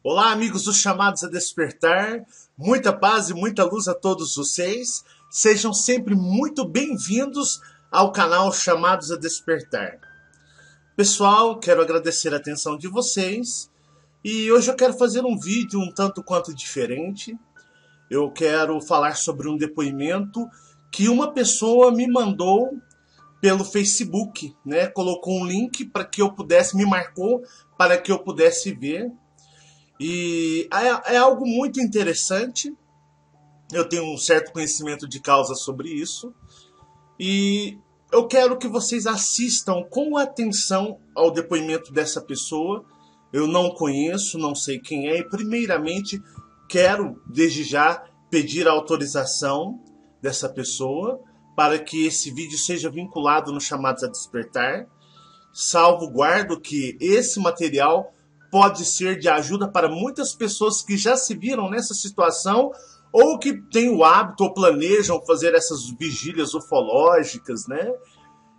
Olá, amigos dos Chamados a Despertar. Muita paz e muita luz a todos vocês. Sejam sempre muito bem-vindos ao canal Chamados a Despertar. Pessoal, quero agradecer a atenção de vocês. E hoje eu quero fazer um vídeo um tanto quanto diferente. Eu quero falar sobre um depoimento que uma pessoa me mandou pelo Facebook, né? Colocou um link para que eu pudesse, me marcou para que eu pudesse ver. E é algo muito interessante. Eu tenho um certo conhecimento de causa sobre isso. E eu quero que vocês assistam com atenção ao depoimento dessa pessoa. Eu não conheço, não sei quem é. E primeiramente quero, desde já, pedir a autorização dessa pessoa para que esse vídeo seja vinculado no Chamados a Despertar. Salvaguardo que esse material pode ser de ajuda para muitas pessoas que já se viram nessa situação ou que têm o hábito ou planejam fazer essas vigílias ufológicas, né?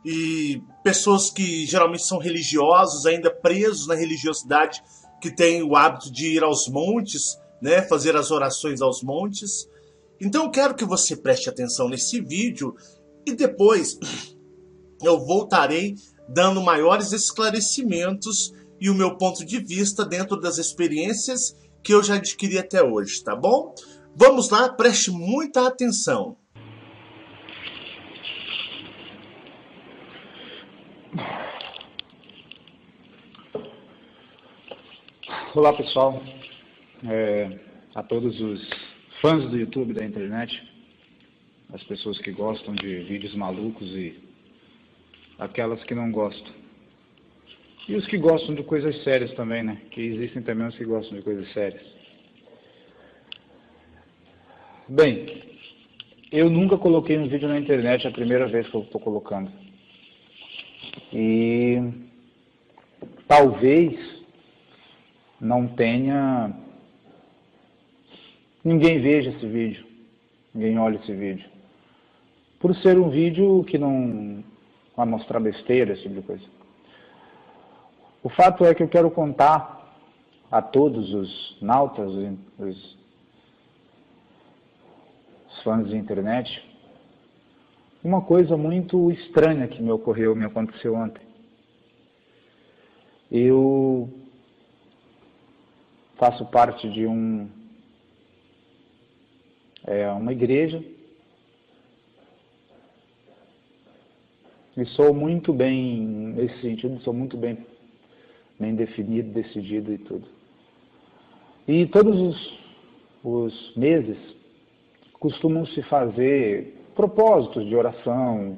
E pessoas que geralmente são religiosos, ainda presos na religiosidade, que têm o hábito de ir aos montes, né? Fazer as orações aos montes. Então eu quero que você preste atenção nesse vídeo e depois eu voltarei dando maiores esclarecimentos e o meu ponto de vista dentro das experiências que eu já adquiri até hoje, tá bom? Vamos lá, preste muita atenção. Olá pessoal, a todos os fãs do YouTube, da internet, as pessoas que gostam de vídeos malucos e aquelas que não gostam. E os que gostam de coisas sérias também, né? Que existem também os que gostam de coisas sérias. Bem, eu nunca coloquei um vídeo na internet, é a primeira vez que eu estou colocando. E talvez não tenha... ninguém veja esse vídeo, ninguém olhe esse vídeo. Por ser um vídeo que não vai mostrar besteira, esse tipo de coisa. O fato é que eu quero contar a todos os nautas, os fãs de internet, uma coisa muito estranha que me aconteceu ontem. Eu faço parte de uma igreja e sou muito bem, nesse sentido, sou muito bem definido, decidido e tudo. E todos os meses costumam se fazer propósitos de oração,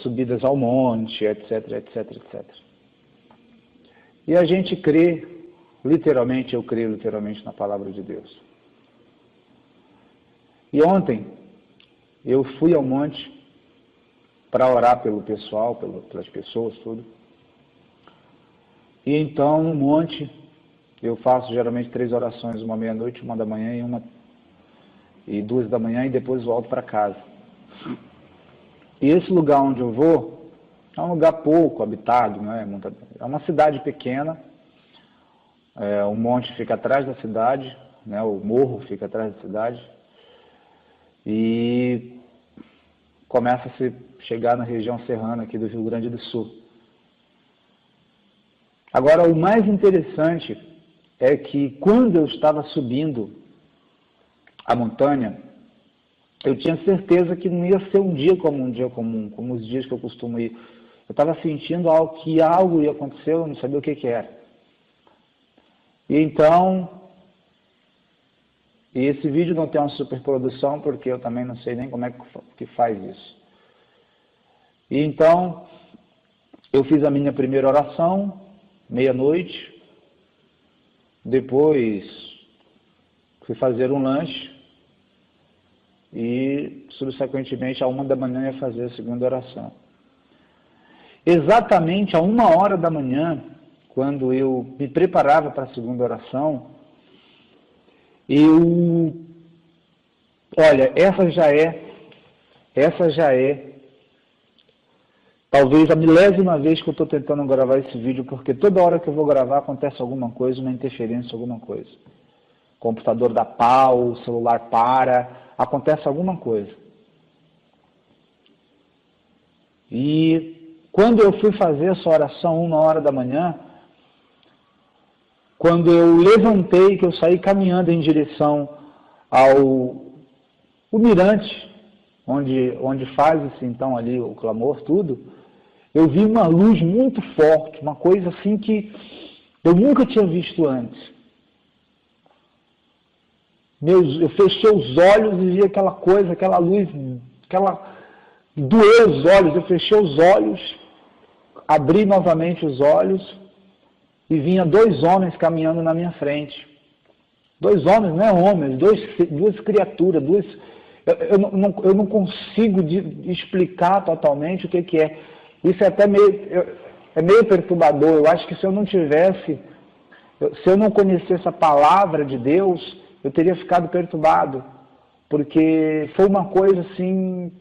subidas ao monte, etc, etc, etc. E a gente crê, literalmente, eu creio literalmente na palavra de Deus. E ontem eu fui ao monte para orar pelo pessoal, pelas pessoas, tudo. E então, no monte, eu faço geralmente 3 orações, uma meia-noite, uma da manhã e 2 da manhã, e depois volto para casa. E esse lugar onde eu vou é um lugar pouco habitado, né? É uma cidade pequena, o monte fica atrás da cidade, né? O morro fica atrás da cidade, e começa a se chegar na região serrana aqui do Rio Grande do Sul. Agora, o mais interessante é que quando eu estava subindo a montanha, eu tinha certeza que não ia ser um dia comum, como os dias que eu costumo ir. Eu estava sentindo que algo ia acontecer, eu não sabia o que era. E então, esse vídeo não tem uma superprodução, porque eu também não sei nem como é que faz isso. E então, eu fiz a minha primeira oração, meia-noite, depois fui fazer um lanche e, subsequentemente, à 1 da manhã ia fazer a segunda oração. Exatamente à 1h da manhã, quando eu me preparava para a segunda oração, olha, essa já é talvez a milésima vez que eu estou tentando gravar esse vídeo, porque toda hora que eu vou gravar acontece alguma coisa, uma interferência, alguma coisa. O computador dá pau, o celular para, acontece alguma coisa. E quando eu fui fazer essa oração 1h da manhã, quando eu levantei, que eu saí caminhando em direção ao mirante, onde faz-se então ali o clamor, tudo, eu vi uma luz muito forte, uma coisa assim que eu nunca tinha visto antes. Eu fechei os olhos e vi aquela coisa, aquela luz, doeu os olhos, eu fechei os olhos, abri novamente os olhos e vinha 2 homens caminhando na minha frente. 2 homens, não é homens, duas criaturas, eu não consigo explicar totalmente o que é. Isso é até meio perturbador. Eu acho que se eu não conhecesse a palavra de Deus, eu teria ficado perturbado, porque foi uma coisa assim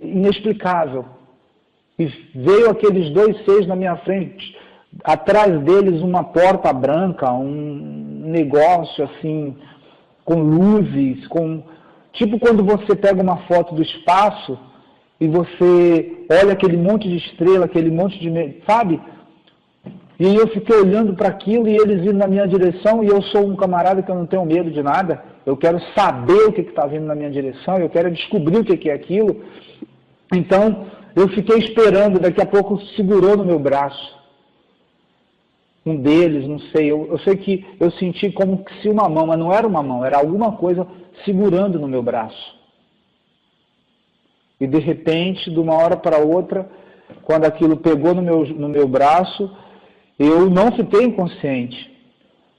inexplicável. E veio aqueles 2 seres na minha frente, atrás deles uma porta branca, um negócio assim, com luzes, tipo quando você pega uma foto do espaço e você olha aquele monte de estrela, aquele monte de... sabe? E eu fiquei olhando para aquilo e eles indo na minha direção, e eu sou um camarada que eu não tenho medo de nada, eu quero saber o que está vindo na minha direção, eu quero descobrir o que é aquilo. Então, eu fiquei esperando, daqui a pouco segurou no meu braço. Um deles, não sei, eu sei que eu senti como se uma mão, mas não era uma mão, era alguma coisa segurando no meu braço. E de repente, de uma hora para outra, quando aquilo pegou no meu braço, eu não fiquei inconsciente,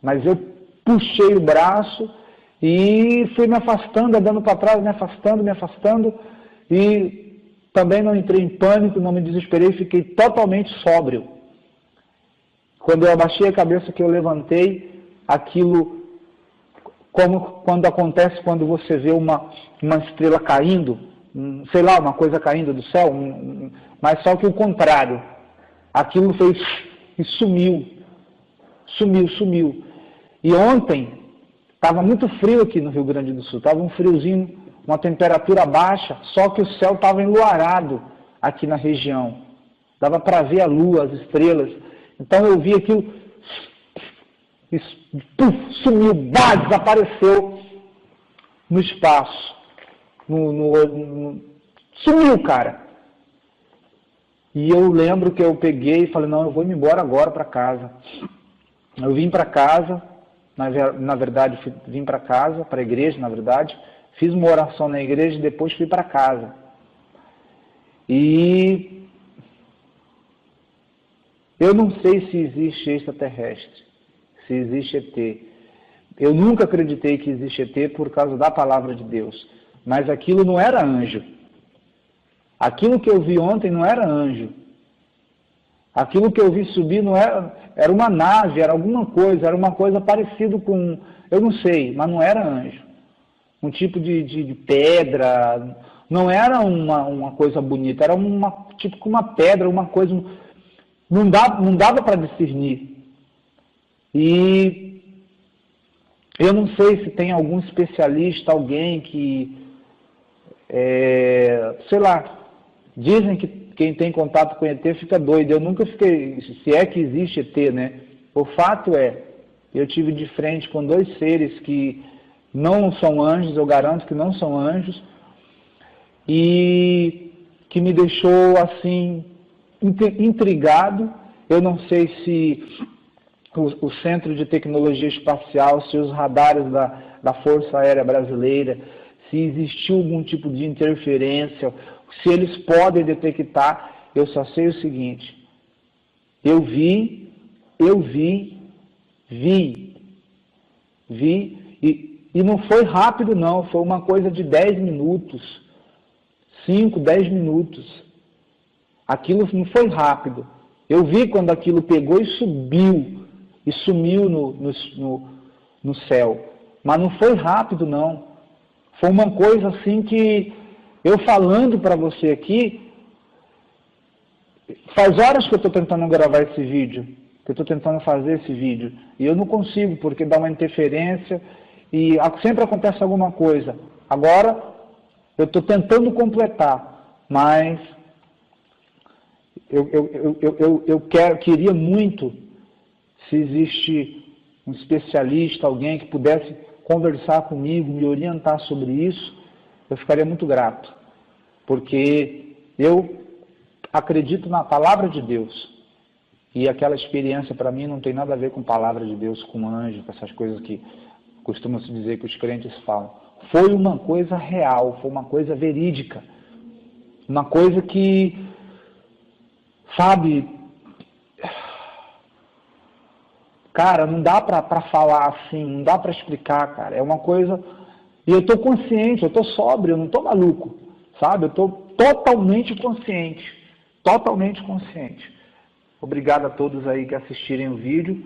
mas eu puxei o braço e fui me afastando, andando para trás, me afastando, e também não entrei em pânico, não me desesperei, fiquei totalmente sóbrio. Quando eu abaixei a cabeça, que eu levantei, aquilo, como quando acontece quando você vê uma estrela caindo, sei lá, uma coisa caindo do céu, mas só que o contrário. Aquilo fez e sumiu. E ontem, estava muito frio aqui no Rio Grande do Sul, estava um friozinho, uma temperatura baixa, só que o céu estava enluarado aqui na região. Dava para ver a lua, as estrelas. Então eu vi aquilo, e, sumiu, desapareceu no espaço. Sumiu, cara. E eu lembro que eu peguei e falei, não, eu vou me embora agora para casa. Eu vim para casa, na verdade, vim para casa, para a igreja, na verdade, fiz uma oração na igreja e depois fui para casa. E eu não sei se existe extraterrestre, se existe ET. Eu nunca acreditei que existe ET por causa da palavra de Deus. Mas aquilo não era anjo. Aquilo que eu vi ontem não era anjo. Aquilo que eu vi subir não era uma nave, era alguma coisa, era uma coisa parecida com, eu não sei, mas não era anjo. Um tipo de pedra, não era uma coisa bonita, era tipo uma pedra, uma coisa, não dava para discernir. E eu não sei se tem algum especialista, alguém que, sei lá, dizem que quem tem contato com ET fica doido. Eu nunca fiquei, se é que existe ET, né? O fato é, eu tive de frente com 2 seres que não são anjos, eu garanto que não são anjos, e que me deixou assim, intrigado. Eu não sei se o Centro de Tecnologia Espacial, se os radares da Força Aérea Brasileira, se existiu algum tipo de interferência, se eles podem detectar. Eu só sei o seguinte, eu vi, e não foi rápido não, foi uma coisa de 10 minutos, 5, 10 minutos. Aquilo não foi rápido. Eu vi quando aquilo pegou e subiu, e sumiu no céu. Mas não foi rápido não. Foi uma coisa assim que, eu falando para você aqui, Faz horas que eu estou tentando gravar esse vídeo, que eu estou tentando fazer esse vídeo, e eu não consigo, porque dá uma interferência, e sempre acontece alguma coisa. Agora, eu estou tentando completar, mas queria muito, se existe um especialista, alguém que pudesse conversar comigo, me orientar sobre isso, eu ficaria muito grato, porque eu acredito na palavra de Deus, e aquela experiência para mim não tem nada a ver com palavra de Deus, com anjo, com essas coisas que costumam se dizer que os crentes falam. Foi uma coisa real, foi uma coisa verídica, uma coisa que, sabe, cara, não dá para falar assim, não dá para explicar, cara, é uma coisa, e eu estou consciente, eu estou sóbrio, eu não estou maluco, sabe, eu estou totalmente consciente, totalmente consciente. Obrigado a todos aí que assistirem o vídeo,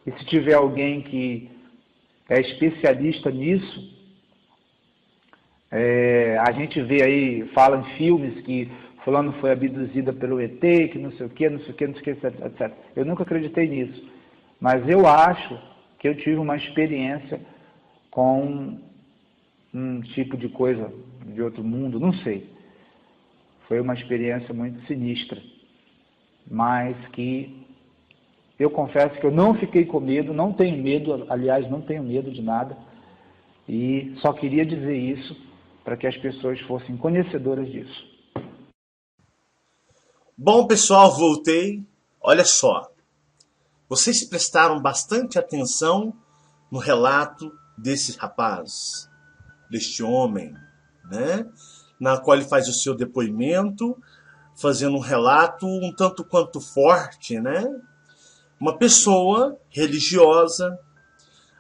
e se tiver alguém que é especialista nisso, a gente vê aí, fala em filmes que fulano foi abduzida pelo ET, que não sei o que, não sei o que, não sei o que, etc. Eu nunca acreditei nisso, mas eu acho que eu tive uma experiência com um tipo de coisa de outro mundo, não sei. Foi uma experiência muito sinistra, mas que eu confesso que eu não fiquei com medo, não tenho medo, aliás, não tenho medo de nada, e só queria dizer isso para que as pessoas fossem conhecedoras disso. Bom, pessoal, voltei. Olha só, vocês prestaram bastante atenção no relato desse rapaz, deste homem, né? Na qual ele faz o seu depoimento, fazendo um relato um tanto quanto forte, né? Uma pessoa religiosa,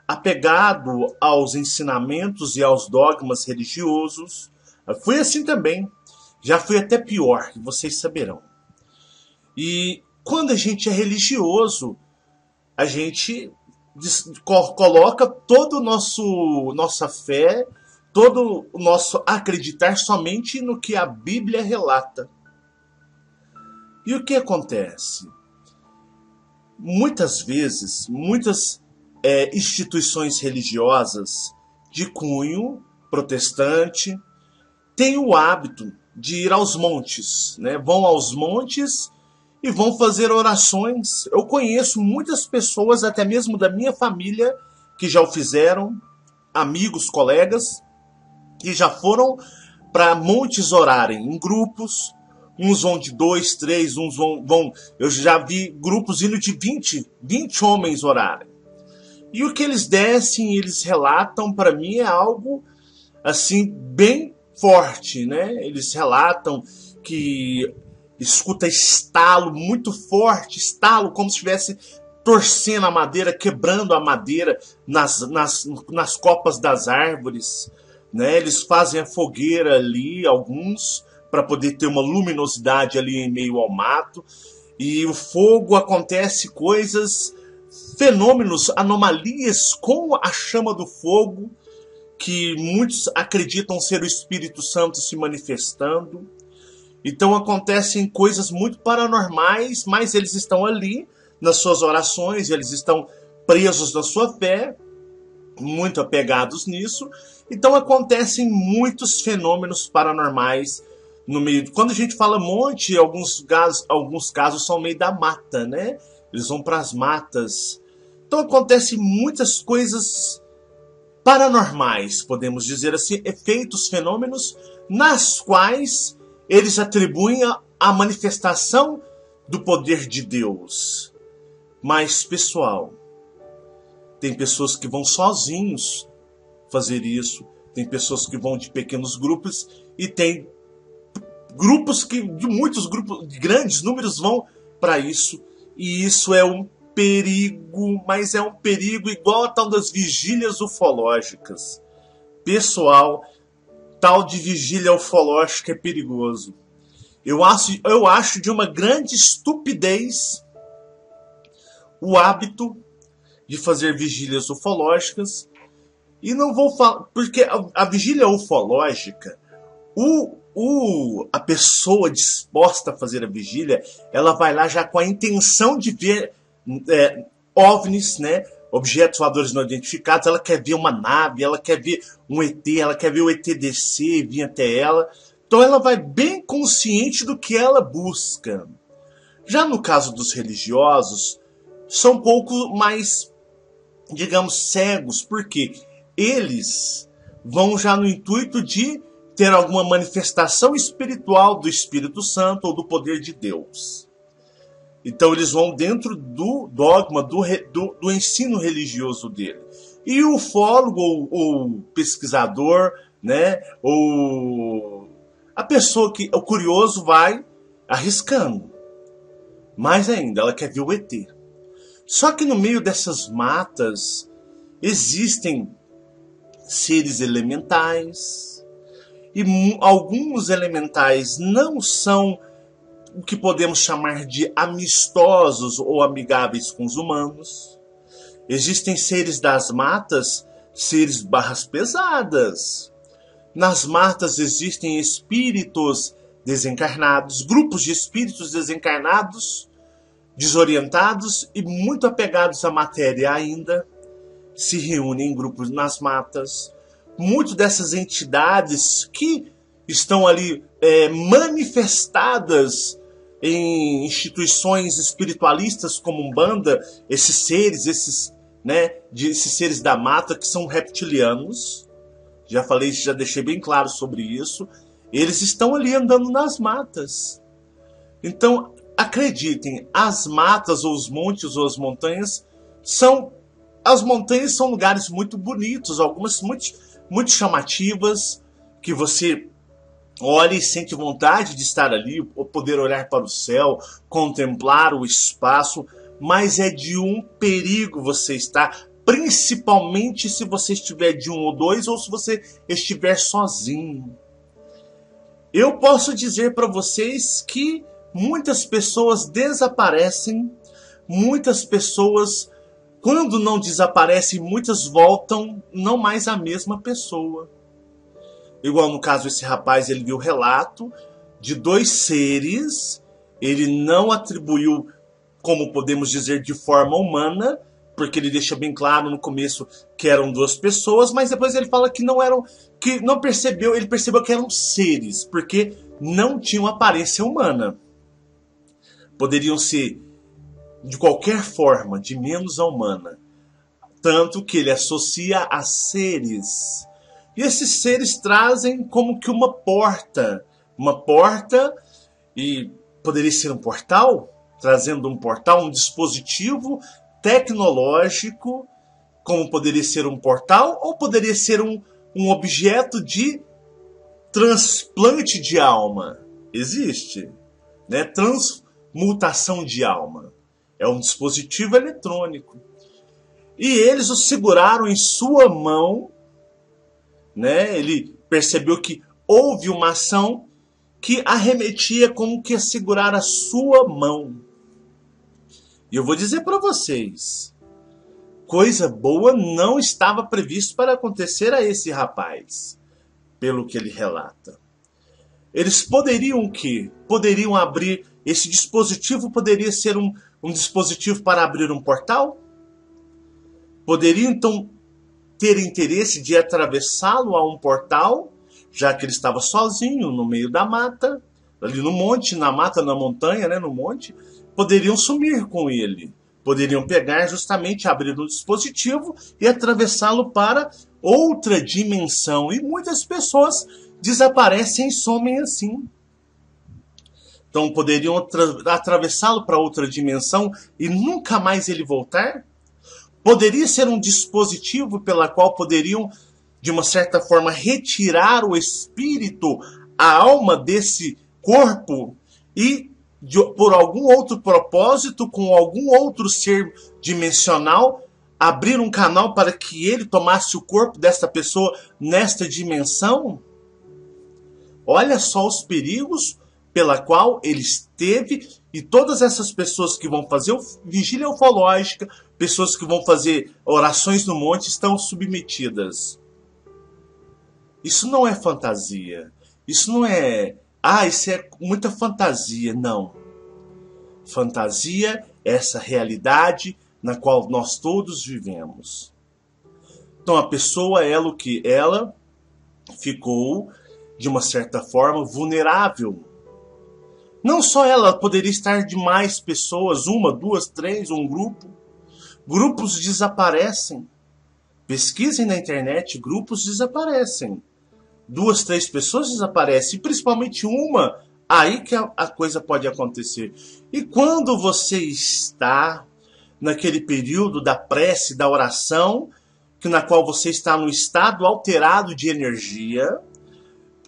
apegado aos ensinamentos e aos dogmas religiosos. Fui assim também. Já fui até pior, vocês saberão. E quando a gente é religioso, a gente coloca toda nossa fé, todo o nosso acreditar somente no que a Bíblia relata. E o que acontece? Muitas vezes, muitas instituições religiosas de cunho protestante têm o hábito de ir aos montes, né? Vão aos montes e vão fazer orações. Eu conheço muitas pessoas, até mesmo da minha família, que já o fizeram, amigos, colegas, que já foram para montes orarem em grupos. Uns vão de 2, 3, uns vão... Eu já vi grupos indo de 20 homens orarem. E o que eles descem, eles relatam, para mim é algo assim bem forte, né? Eles relatam que escuta estalo muito forte, estalo como se estivesse torcendo a madeira, quebrando a madeira nas copas das árvores, né? Eles fazem a fogueira ali, alguns, para poder ter uma luminosidade ali em meio ao mato. E o fogo, acontece coisas, fenômenos, anomalias com a chama do fogo, que muitos acreditam ser o Espírito Santo se manifestando. Então acontecem coisas muito paranormais, mas eles estão ali nas suas orações, eles estão presos na sua fé, muito apegados nisso. Então acontecem muitos fenômenos paranormais no meio. Quando a gente fala monte, alguns casos são meio da mata, né? Eles vão para as matas. Então acontecem muitas coisas paranormais, podemos dizer assim, efeitos, fenômenos, nas quais eles atribuem a manifestação do poder de Deus. Mas, pessoal, tem pessoas que vão sozinhos fazer isso, tem pessoas que vão de pequenos grupos, e tem grupos de muitos grupos, de grandes números vão para isso, e isso é um perigo, mas é um perigo igual a tal das vigílias ufológicas. Pessoal, tal de vigília ufológica é perigoso. Eu acho de uma grande estupidez o hábito de fazer vigílias ufológicas. E não vou falar, porque a vigília ufológica, a pessoa disposta a fazer a vigília, ela vai lá já com a intenção de ver OVNIs, né? Objetos voadores não identificados. Ela quer ver uma nave, ela quer ver um ET, ela quer ver o ET descer e vir até ela. Então ela vai bem consciente do que ela busca. Já no caso dos religiosos, são um pouco mais, digamos, cegos, porque eles vão já no intuito de ter alguma manifestação espiritual do Espírito Santo ou do poder de Deus. Então eles vão dentro do dogma, do ensino religioso dele. E o ufólogo ou pesquisador, né, ou a pessoa o curioso vai arriscando. Mais ainda, ela quer ver o ET. Só que no meio dessas matas existem seres elementais. E alguns elementais não são o que podemos chamar de amistosos ou amigáveis com os humanos. Existem seres das matas, seres barras pesadas. Nas matas existem espíritos desencarnados, grupos de espíritos desencarnados, desorientados e muito apegados à matéria ainda, se reúnem em grupos nas matas. Muitas dessas entidades que estão ali manifestadas em instituições espiritualistas como Umbanda, esses seres, esses seres da mata que são reptilianos, já falei, já deixei bem claro sobre isso, eles estão ali andando nas matas. Então, acreditem, as matas ou os montes ou as montanhas as montanhas são lugares muito bonitos, algumas muito chamativas, que você olha e sente vontade de estar ali, ou poder olhar para o céu, contemplar o espaço, mas é de um perigo você estar, principalmente se você estiver de um ou dois, ou se você estiver sozinho. Eu posso dizer para vocês que muitas pessoas desaparecem, muitas pessoas, quando não desaparecem, muitas voltam não mais a mesma pessoa. Igual no caso, esse rapaz, ele viu o relato de dois seres, ele não atribuiu, como podemos dizer, de forma humana, porque ele deixa bem claro no começo que eram duas pessoas, mas depois ele fala que não eram, que não percebeu, ele percebeu que eram seres, porque não tinham aparência humana. Poderiam ser de qualquer forma, de menos a humana. Tanto que ele associa a seres. E esses seres trazem como que uma porta. Uma porta, e poderia ser um portal, trazendo um portal, um dispositivo tecnológico, como poderia ser um portal, ou poderia ser um objeto de transplante de alma. Existe, né? Transmutação de alma. É um dispositivo eletrônico. E eles o seguraram em sua mão, né? Ele percebeu que houve uma ação que arremetia como que a segurar a sua mão. E eu vou dizer para vocês, coisa boa não estava previsto para acontecer a esse rapaz, pelo que ele relata. Eles poderiam o quê? Poderiam abrir, esse dispositivo poderia ser um dispositivo para abrir um portal? Poderiam então ter interesse de atravessá-lo a um portal, já que ele estava sozinho no meio da mata, ali no monte, na mata, na montanha, né, no monte. Poderiam sumir com ele. Poderiam pegar justamente, abrir um dispositivo e atravessá-lo para outra dimensão. E muitas pessoas desaparecem e somem assim. Então poderiam atravessá-lo para outra dimensão e nunca mais ele voltar? Poderia ser um dispositivo pela qual poderiam, de uma certa forma, retirar o espírito, a alma desse corpo e, por algum outro propósito, com algum outro ser dimensional, abrir um canal para que ele tomasse o corpo desta pessoa nesta dimensão? Olha só os perigos pela qual ele esteve, e todas essas pessoas que vão fazer vigília ufológica, pessoas que vão fazer orações no monte, estão submetidas. Isso não é fantasia. Isso não é, isso é muita fantasia. Não. Fantasia é essa realidade na qual nós todos vivemos. Então a pessoa, ela o que? Ela ficou, de uma certa forma, vulnerável. Não só ela, poderia estar de mais pessoas, uma, duas, três, um grupo. Grupos desaparecem. Pesquisem na internet, grupos desaparecem. Duas, três pessoas desaparecem, principalmente uma, aí que a coisa pode acontecer. E quando você está naquele período da prece, da oração, na qual você está no estado alterado de energia,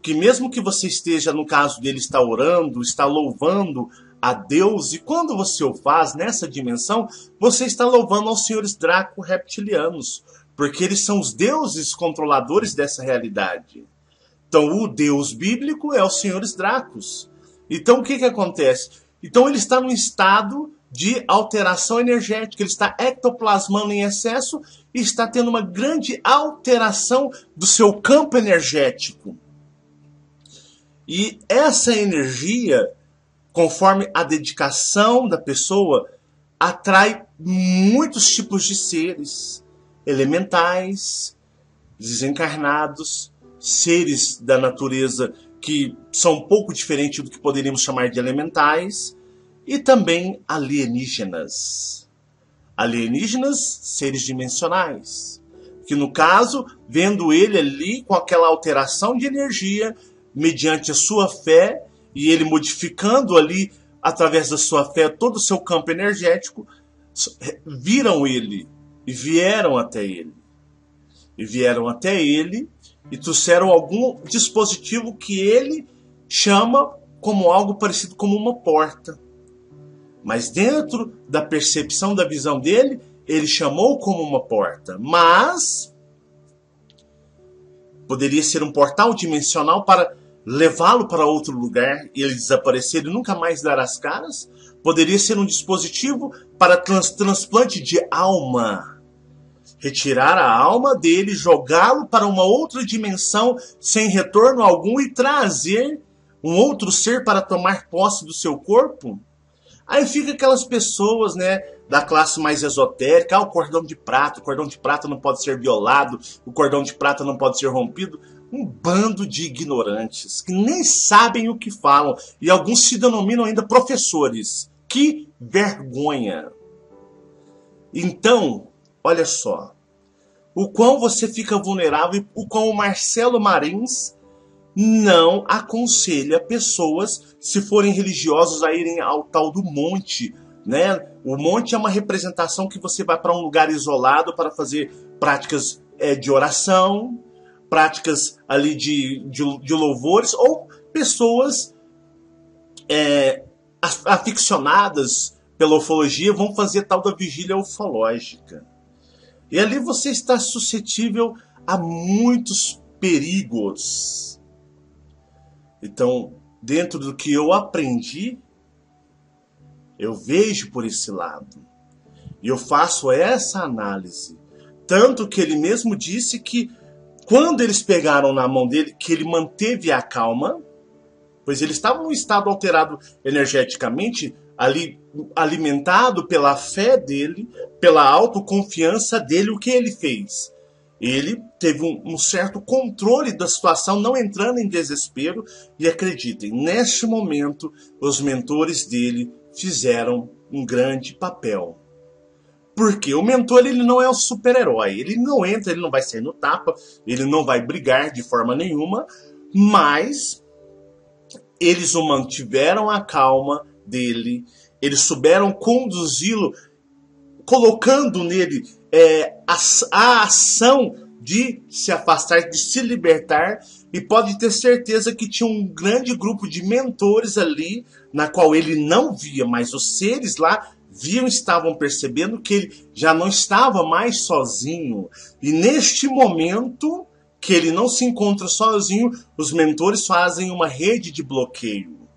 que mesmo que você esteja, no caso dele, está orando, está louvando a Deus, e quando você o faz nessa dimensão, você está louvando aos senhores draco-reptilianos, porque eles são os deuses controladores dessa realidade. Então o Deus bíblico é os senhores dracos. Então o que acontece? Então ele está num estado de alteração energética, ele está ectoplasmando em excesso e está tendo uma grande alteração do seu campo energético. E essa energia, conforme a dedicação da pessoa, atrai muitos tipos de seres, elementais, desencarnados, seres da natureza que são um pouco diferentes do que poderíamos chamar de elementais, e também alienígenas. Alienígenas, seres dimensionais, que no caso, vendo ele ali com aquela alteração de energia, mediante a sua fé, e ele modificando ali, através da sua fé, todo o seu campo energético, viram ele e vieram até ele. E vieram até ele e trouxeram algum dispositivo que ele chama como algo parecido como uma porta. Mas dentro da percepção, da visão dele, ele chamou como uma porta. Mas poderia ser um portal dimensional para levá-lo para outro lugar e ele desaparecer e nunca mais dar as caras. Poderia ser um dispositivo para transplante de alma. Retirar a alma dele, jogá-lo para uma outra dimensão sem retorno algum e trazer um outro ser para tomar posse do seu corpo. Aí fica aquelas pessoas, né, da classe mais esotérica, o cordão de prata não pode ser violado, o cordão de prata não pode ser rompido. Um bando de ignorantes que nem sabem o que falam e alguns se denominam ainda professores. Que vergonha! Então, olha só, o quão você fica vulnerável e o quão o Marcelo Marins não aconselha pessoas, se forem religiosos, a irem ao tal do monte, né? O monte é uma representação que você vai para um lugar isolado para fazer práticas de oração, práticas ali de louvores, ou pessoas aficionadas pela ufologia vão fazer tal da vigília ufológica. E ali você está suscetível a muitos perigos. Então, dentro do que eu aprendi, eu vejo por esse lado. E eu faço essa análise. Tanto que ele mesmo disse que quando eles pegaram na mão dele, que ele manteve a calma, pois ele estava num estado alterado energeticamente, ali alimentado pela fé dele, pela autoconfiança dele, o que ele fez? Ele teve um certo controle da situação, não entrando em desespero. E acreditem, neste momento, os mentores dele fizeram um grande papel. Porque o mentor, ele não é um super-herói. Ele não entra, ele não vai sair no tapa, ele não vai brigar de forma nenhuma, mas eles o mantiveram a calma dele, eles souberam conduzi-lo, colocando nele a ação de se afastar, de se libertar, e pode ter certeza que tinha um grande grupo de mentores ali, na qual ele não via, mas os seres lá viam, estavam percebendo que ele já não estava mais sozinho. E neste momento que ele não se encontra sozinho, os mentores fazem uma rede de bloqueio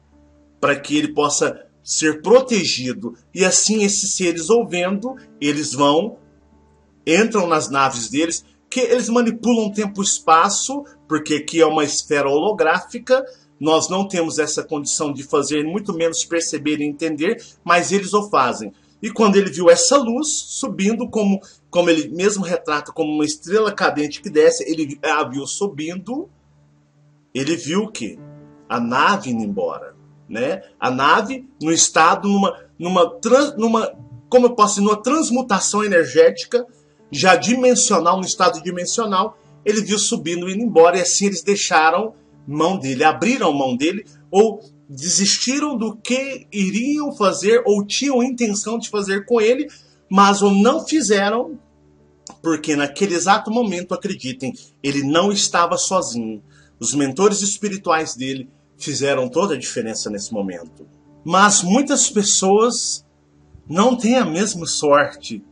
para que ele possa ser protegido. E assim esses seres, ouvendo, eles entram nas naves deles, que eles manipulam tempo e espaço porque aqui é uma esfera holográfica, nós não temos essa condição de fazer, muito menos perceber e entender, mas eles o fazem. E quando ele viu essa luz subindo, como ele mesmo retrata como uma estrela cadente que desce, ele a viu subindo, ele viu o quê? A nave indo embora, né? A nave no estado, como eu posso dizer, numa transmutação energética, já dimensional, no estado dimensional, ele viu subindo e indo embora, e assim eles deixaram mão dele, abriram mão dele, ou desistiram do que iriam fazer, ou tinham intenção de fazer com ele, mas o não fizeram, porque naquele exato momento, acreditem, ele não estava sozinho. Os mentores espirituais dele fizeram toda a diferença nesse momento. Mas muitas pessoas não têm a mesma sorte,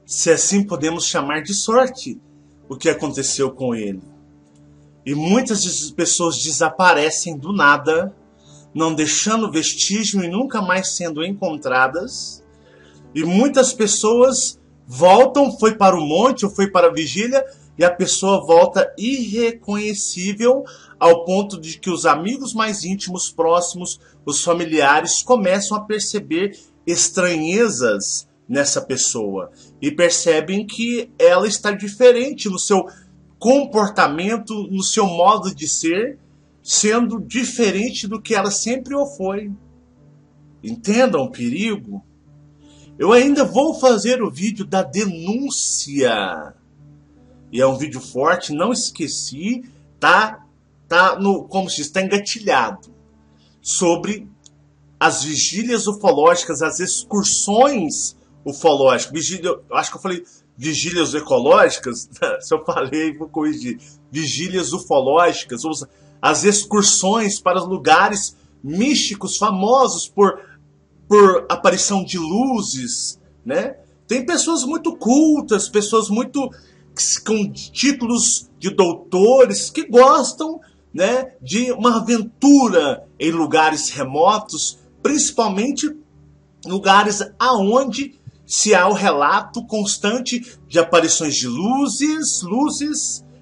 se assim podemos chamar de sorte, o que aconteceu com ele. E muitas pessoas desaparecem do nada, não deixando vestígio e nunca mais sendo encontradas. E muitas pessoas voltam, foi para o monte ou foi para a vigília, e a pessoa volta irreconhecível, ao ponto de que os amigos mais íntimos, próximos, os familiares, começam a perceber estranhezas nessa pessoa e percebem que ela está diferente no seu comportamento, no seu modo de ser, sendo diferente do que ela sempre o foi. Entendam o perigo? Eu ainda vou fazer o vídeo da denúncia. E é um vídeo forte, não esqueci, como se diz, está engatilhado. Sobre as vigílias ufológicas, as excursões ufológicas. Eu acho que eu falei vigílias ecológicas. Se eu falei, vou corrigir. Vigílias ufológicas, as excursões para lugares místicos, famosos por aparição de luzes, né? Tem pessoas muito cultas, pessoas muito com títulos de doutores que gostam, né, de uma aventura em lugares remotos, principalmente lugares aonde se há o relato constante de aparições de luzes,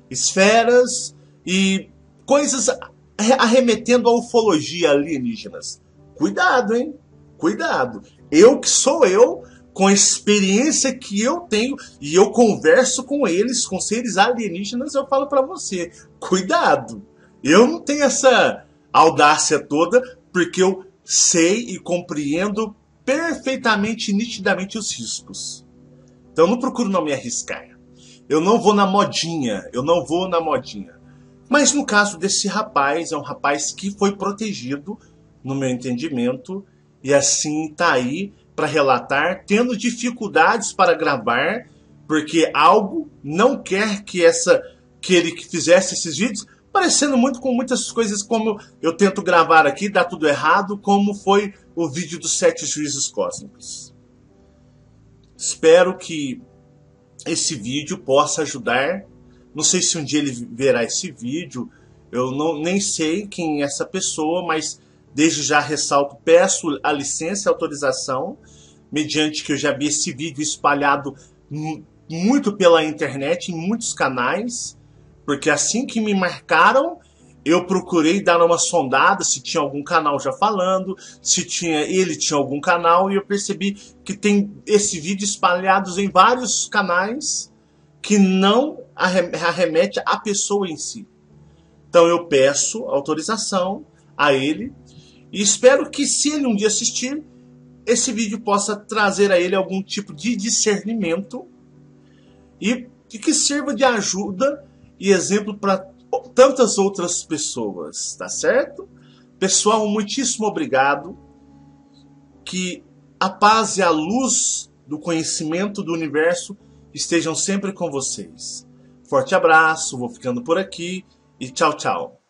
esferas e coisas arremetendo à ufologia alienígenas. Cuidado, hein? Cuidado. Eu que sou eu, com a experiência que eu tenho, e eu converso com eles, com seres alienígenas, eu falo para você, cuidado. Eu não tenho essa audácia toda, porque eu sei e compreendo perfeitamente, nitidamente os riscos. Então eu não procuro não me arriscar. Eu não vou na modinha, Mas no caso desse rapaz, é um rapaz que foi protegido, no meu entendimento, e assim está aí para relatar, tendo dificuldades para gravar, porque algo não quer que ele que fizesse esses vídeos, parecendo muito com muitas coisas como eu tento gravar aqui, dá tudo errado, como foi o vídeo dos 7 juízes cósmicos. Espero que esse vídeo possa ajudar. Não sei se um dia ele verá esse vídeo, nem sei quem é essa pessoa, mas desde já ressalto, peço a licença e autorização, mediante que eu já vi esse vídeo espalhado muito pela internet, em muitos canais, porque assim que me marcaram, eu procurei dar uma sondada se tinha algum canal já falando, se ele tinha algum canal, e eu percebi que tem esse vídeo espalhados em vários canais que não arremete à pessoa em si. Então eu peço autorização a ele, e espero que, se ele um dia assistir, esse vídeo possa trazer a ele algum tipo de discernimento e que sirva de ajuda e exemplo para tantas outras pessoas, tá certo? Pessoal, muitíssimo obrigado. Que a paz e a luz do conhecimento do universo estejam sempre com vocês. Forte abraço, vou ficando por aqui e tchau, tchau.